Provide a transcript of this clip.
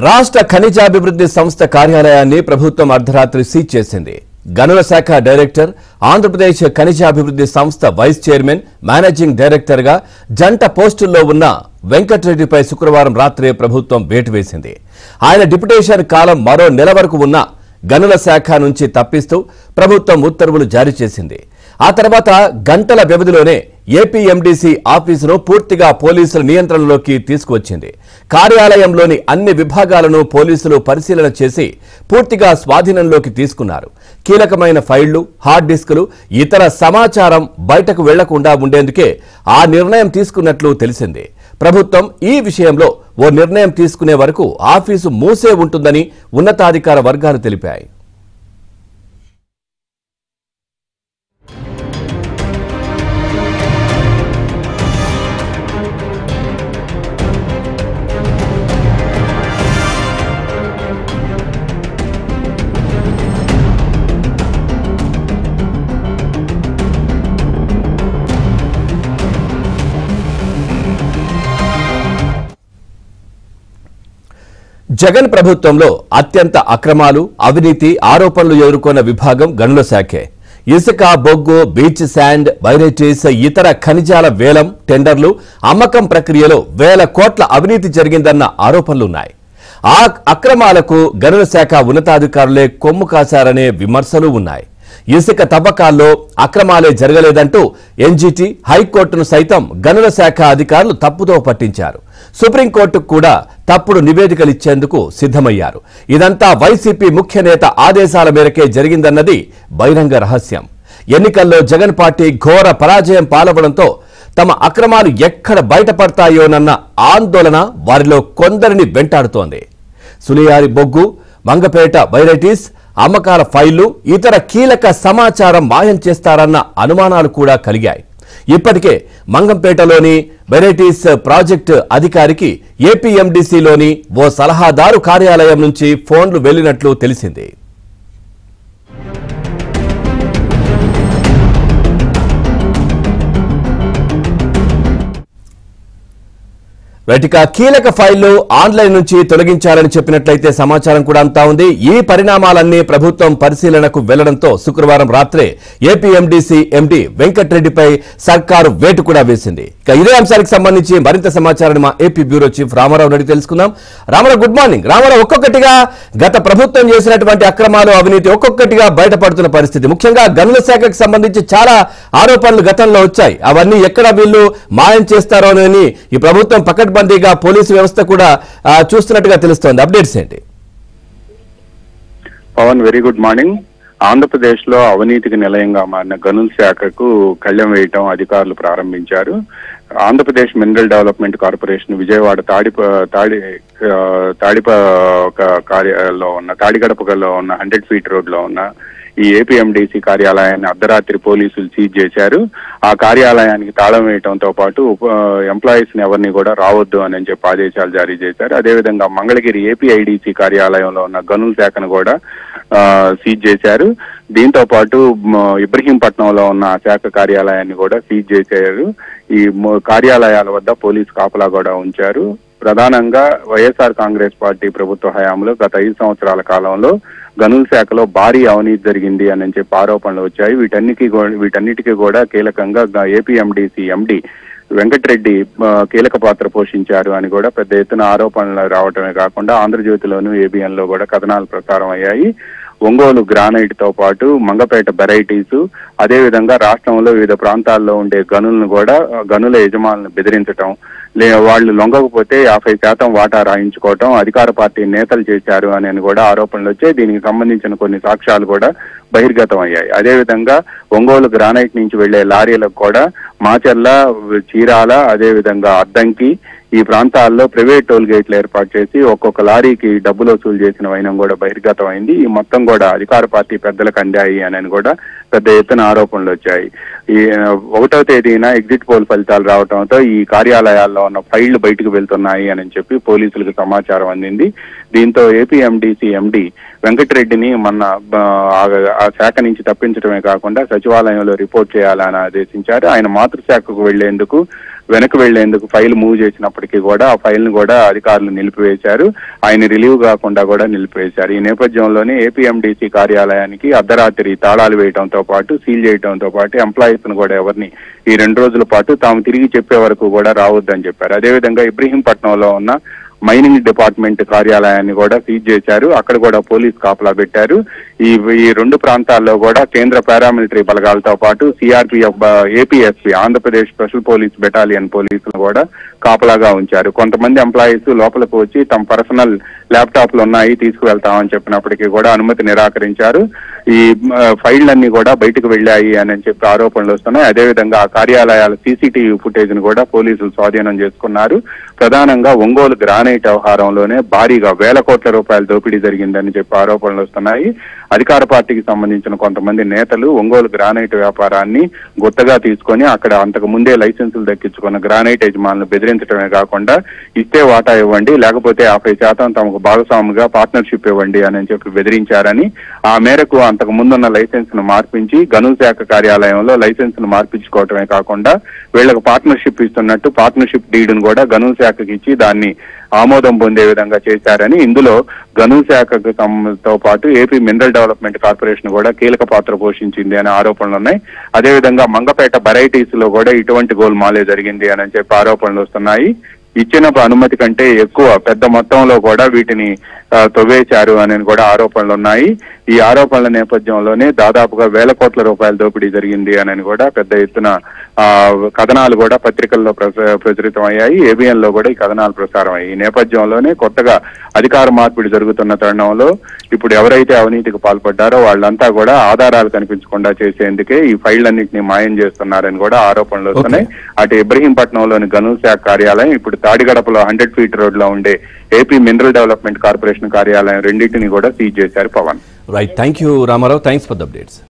రాష్ట్ర ఖనిజాభివృద్ధి సంస్థ కార్యాలయాన్ని ప్రభుత్వం అర్ధరాత్రి సీజ్ చేసింది. గనుల శాఖ డైరెక్టర్, ఆంధ్రప్రదేశ్ ఖనిజాభివృద్ధి సంస్థ వైస్ చైర్మన్, మేనేజింగ్ డైరెక్టర్ గా జంట పోస్టుల్లో ఉన్న వెంకటరెడ్డిపై శుక్రవారం రాత్రి ప్రభుత్వం వేటు వేసింది. ఆయన డిప్యుటేషన్ కాలం మరో నెల వరకు ఉన్న గనుల శాఖ నుంచి తప్పిస్తూ ప్రభుత్వం ఉత్తర్వులు జారీ చేసింది. ఆ తర్వాత గంటల వ్యవధిలోనే ఏపీఎండీసీ ఆఫీసును పూర్తిగా పోలీసుల నియంత్రణలోకి తీసుకువచ్చింది. కార్యాలయంలోని అన్ని విభాగాలను పోలీసులు పరిశీలన చేసి పూర్తిగా స్వాధీనంలోకి తీసుకున్నారు. కీలకమైన ఫైళ్లు, హార్డ్ డిస్కులు, ఇతర సమాచారం బయటకు వెళ్లకుండా ఉండేందుకే ఆ నిర్ణయం తీసుకున్నట్లు తెలిసింది. ప్రభుత్వం ఈ విషయంలో ఓ నిర్ణయం తీసుకునే వరకు ఆఫీసు మూసే ఉంటుందని ఉన్నతాధికార వర్గాలు తెలిపాయి. జగన్ ప్రభుత్వంలో అత్యంత అక్రమాలు, అవినీతి ఆరోపణలు ఎదుర్కొన్న విభాగం గనుల శాఖే. ఇసుక, బొగ్గు, బీచ్ శాండ్, వైరైటీస్, ఇతర ఖనిజాల వేలం, టెండర్లు, అమ్మకం ప్రక్రియలో వేల కోట్ల అవినీతి జరిగిందన్న ఆరోపణలున్నాయి. ఆ అక్రమాలకు గనుల శాఖ ఉన్నతాధికారులే కొమ్ము కాశారనే విమర్శలు ఉన్నాయి. ఇసుక తవ్వకాల్లో అక్రమాలే జరగలేదంటూ ఎన్జీటీ, హైకోర్టును సైతం గనుల శాఖ అధికారులు తప్పుదో పట్టించారు. సుప్రీంకోర్టుకు కూడా తప్పుడు నివేదికలిచ్చేందుకు సిద్ధమయ్యారు. ఇదంతా వైసీపీ ముఖ్య నేత ఆదేశాల మేరకే జరిగిందన్నది బహిరంగ రహస్యం. ఎన్నికల్లో జగన్ పార్టీ ఘోర పరాజయం పాలవడంతో తమ అక్రమాలు ఎక్కడ బయటపడతాయోనన్న ఆందోళన వారిలో కొందరిని వెంటాడుతోంది. సులియారి బొగ్గు, మంగపేట వైరైటీస్ అమ్మకాల ఫైళ్లు, ఇతర కీలక సమాచారం మాయం చేస్తారన్న అనుమానాలు కూడా కలిగాయి. ఇప్పటికే మంగంపేటలోని వెరైటీస్ ప్రాజెక్టు అధికారికి ఏపీఎండీసీలోని ఓ సలహాదారు కార్యాలయం నుంచి ఫోన్లు వెళ్లినట్లు తెలిసింది. వెటిక కీలక ఫైళ్లు ఆన్లైన్ నుంచి తొలగించాలని చెప్పినట్లయితే సమాచారం కూడా అంతా ఉంది. ఈ పరిణామాలన్నీ ప్రభుత్వం పరిశీలనకు వెళ్లడంతో శుక్రవారం రాత్రే ఏపీఎండీసీ ఎండీ వెంకటరెడ్డిపై సర్కారు వేటు కూడా వేసింది. ఇక ఇదే అంశానికి సంబంధించి మరింత సమాచారాన్ని మా AP bureau chief Ramarao Reddy తెలుసుకుందాం. Ramarao, good morning. రామారావు, ఒక్కొక్కటిగా గత ప్రభుత్వం చేసినటువంటి అక్రమాలు, అవినీతి ఒక్కొక్కటిగా బయటపడుతున్న పరిస్థితి. ముఖ్యంగా గనుల శాఖకు సంబంధించి చాలా ఆరోపణలు గతంలో వచ్చాయి. అవన్నీ ఎక్కడ వీళ్ళు మాయం చేస్తారోనని ఈ ప్రభుత్వం పకడ్బందీగా పోలీసు వ్యవస్థ కూడా చూస్తున్నట్టుగా తెలుస్తోంది. అప్డేట్స్ ఏంటి? Pawan, very good morning. Andhra Pradesh లో అవినీతికి నిలయంగా మారిన గనుల శాఖకు కళ్లెం వేయటం అధికారులు ప్రారంభించారు. Andhra Pradesh mineral development corporation Vijayawada తాడిగడపలో ఉన్న 100 ఫీట్ రోడ్ లో ఉన్న ఈ ఏపీఎండీసీ కార్యాలయాన్ని అర్ధరాత్రి పోలీసులు సీజ్ చేశారు. ఆ కార్యాలయానికి తాళం వేయడంతో పాటు ఎంప్లాయీస్ ని ఎవరిని కూడా రావద్దు అని చెప్పి ఆదేశాలు జారీ చేశారు. అదేవిధంగా మంగళగిరి ఏపీఐడీసీ కార్యాలయంలో ఉన్న గనుల శాఖను కూడా సీజ్ చేశారు. దీంతో పాటు ఇబ్రహీంపట్నంలో ఉన్న శాఖ కార్యాలయాన్ని కూడా సీజ్ చేశారు. ఈ కార్యాలయాల వద్ద పోలీసు కాపలా కూడా ఉంచారు. ప్రధానంగా వైఎస్ఆర్ కాంగ్రెస్ పార్టీ ప్రభుత్వ హయాంలో గత 5 సంవత్సరాల కాలంలో గనుల శాఖలో భారీ అవినీతి జరిగింది అని చెప్పి ఆరోపణలు వచ్చాయి. వీటన్నిటికీ కూడా కీలకంగా ఏపీఎండీసీ ఎండీ వెంకటరెడ్డి కీలక పాత్ర పోషించారు అని కూడా పెద్ద ఎత్తున ఆరోపణలు రావటమే కాకుండా ఆంధ్రజ్యోతిలోను, ఏబిఎన్ లో కూడా కథనాలు ప్రసారం అయ్యాయి. ఒంగోలు గ్రానైట్ తో పాటు మంగపేట వెరైటీస్, అదేవిధంగా రాష్ట్రంలో వివిధ ప్రాంతాల్లో ఉండే గనులను కూడా గనుల యజమానులను బెదిరించటం, వాళ్ళు లొంగకపోతే 50% వాటా రాయించుకోవటం అధికార పార్టీ నేతలు చేశారు అని కూడా ఆరోపణలు వచ్చాయి. దీనికి సంబంధించిన కొన్ని సాక్ష్యాలు కూడా బహిర్గతం అయ్యాయి. అదేవిధంగా ఒంగోలు గ్రానైట్ నుంచి వెళ్లే లారీలకు కూడా మాచర్ల, చీరాల, అదేవిధంగా అద్దంకి ఈ ప్రాంతాల్లో ప్రైవేట్ టోల్ గేట్లు ఏర్పాటు చేసి ఒక్కొక్క లారీకి డబ్బులు వసూలు చేసిన వైనం కూడా బహిర్గతం అయింది. ఈ మొత్తం కూడా అధికార పార్టీ పెద్దలకు అందాయి అని కూడా పెద్ద ఎత్తున ఆరోపణలు వచ్చాయి. ఈ 1వ తేదీన ఎగ్జిట్ పోల్ ఫలితాలు రావడంతో ఈ కార్యాలయాల్లో ఉన్న ఫైళ్లు బయటకు వెళ్తున్నాయి అని చెప్పి పోలీసులకు సమాచారం అందింది. దీంతో ఏపీఎండీసీ ఎండీ వెంకటరెడ్డిని మొన్న ఆ శాఖ నుంచి తప్పించడమే కాకుండా సచివాలయంలో రిపోర్ట్ చేయాలని ఆదేశించారు. ఆయన మాతృశాఖకు వెళ్లేందుకు వెనక్కి వెళ్లేందుకు ఫైల్ మూవ్ చేసినప్పటికీ కూడా ఆ ఫైల్ ను కూడా అధికారులు నిలిపివేశారు. ఆయన రిలీవ్ కాకుండా కూడా నిలిపివేశారు. ఈ నేపథ్యంలోనే ఏపీఎండీసీ కార్యాలయానికి అర్ధరాత్రి తాళాలు వేయడంతో పాటు సీల్ చేయడంతో పాటు ఎంప్లాయీస్ ను కూడా ఎవరిని ఈ 2 రోజుల పాటు తాము తిరిగి చెప్పే వరకు కూడా రావద్దని చెప్పారు. అదేవిధంగా ఇబ్రహీంపట్నంలో ఉన్న మైనింగ్ డిపార్ట్మెంట్ కార్యాలయాన్ని కూడా సీజ్ చేశారు. అక్కడ కూడా పోలీస్ కాపలా పెట్టారు. ఈ 2 ప్రాంతాల్లో కూడా కేంద్ర పారామిలిటరీ బలగాలతో పాటు CRPF, APSP Andhra Pradesh special police battalion పోలీసులు కూడా కాపలాగా ఉంచారు. కొంతమంది ఎంప్లాయీస్ లోపలికి వచ్చి తమ పర్సనల్ ల్యాప్టాప్లు ఉన్నాయి తీసుకువెళ్తామని చెప్పినప్పటికీ కూడా అనుమతి నిరాకరించారు. ఈ ఫైళ్లన్నీ కూడా బయటకు వెళ్ళాయి అని చెప్పి ఆరోపణలు వస్తున్నాయి. అదేవిధంగా ఆ కార్యాలయాల సీసీటీవీ ఫుటేజ్ ను కూడా పోలీసులు స్వాధీనం చేసుకున్నారు. ప్రధానంగా ఒంగోలు గ్రానైట్ వ్యవహారంలోనే భారీగా వేల కోట్ల రూపాయల దోపిడీ జరిగిందని చెప్పి ఆరోపణలు వస్తున్నాయి. అధికార పార్టీకి సంబంధించిన కొంతమంది నేతలు ఒంగోలు గ్రానైట్ వ్యాపారాన్ని గుత్తగా తీసుకొని అక్కడ అంతకు ముందే లైసెన్సులు దక్కించుకున్న గ్రానైట్ యజమానులు బెదిరించడమే కాకుండా ఇస్తే వాటా ఇవ్వండి, లేకపోతే 50% తమకు భాగస్వామిగా పార్ట్నర్షిప్ ఇవ్వండి అని చెప్పి బెదిరించారని, ఆ మేరకు అంతకు ముందున్న లైసెన్స్ ను మార్పించి గనుల శాఖ కార్యాలయంలో లైసెన్స్ ను మార్పించుకోవటమే కాకుండా వీళ్లకు పార్ట్నర్షిప్ ఇస్తున్నట్టు పార్ట్నర్షిప్ డీడ్ ను కూడా గనుల శాఖకి ఇచ్చి దాన్ని ఆమోదం పొందే విధంగా చేశారని, ఇందులో గనుల శాఖతో పాటు ఏపీ మినరల్ డెవలప్మెంట్ కార్పొరేషన్ కూడా కీలక పాత్ర పోషించింది అనే ఆరోపణలు ఉన్నాయి. అదేవిధంగా మంగపేట వెరైటీస్ లో కూడా ఇటువంటి గోల్మాలే జరిగింది అని చెప్పి ఆరోపణలు వస్తున్నాయి. ఇచ్చిన అనుమతి కంటే ఎక్కువ పెద్ద మొత్తంలో కూడా వీటిని తవ్వేశారు అని కూడా ఆరోపణలు ఉన్నాయి. ఈ ఆరోపణల నేపథ్యంలోనే దాదాపుగా వేల కోట్ల రూపాయల దోపిడీ జరిగింది అని కూడా పెద్ద ఎత్తున కథనాలు కూడా పత్రికల్లో ప్రచురితం అయ్యాయి. ఏబిఎన్ లో కూడా ఈ కథనాలు ప్రసారం అయ్యాయి. ఈ నేపథ్యంలోనే కొత్తగా అధికార మార్పిడి జరుగుతున్న తరుణంలో ఇప్పుడు ఎవరైతే అవినీతికి పాల్పడ్డారో వాళ్ళంతా కూడా ఆధారాలు కనిపించకుండా చేసేందుకే ఈ ఫైళ్లన్నింటినీ మాయం చేస్తున్నారని కూడా ఆరోపణలు వస్తున్నాయి. అటు ఇబ్రహీంపట్నంలోని గనుల శాఖ కార్యాలయం, ఇప్పుడు తాడిగడపలో 100 ఫీట్ రోడ్ లో ఉండే ఏపీ మినరల్ డెవలప్మెంట్ కార్పొరేషన్ కార్యాలయం రెండింటిని కూడా సీజ్ చేశారు. Pawan. Right, thank you Ramarao, thanks for the updates.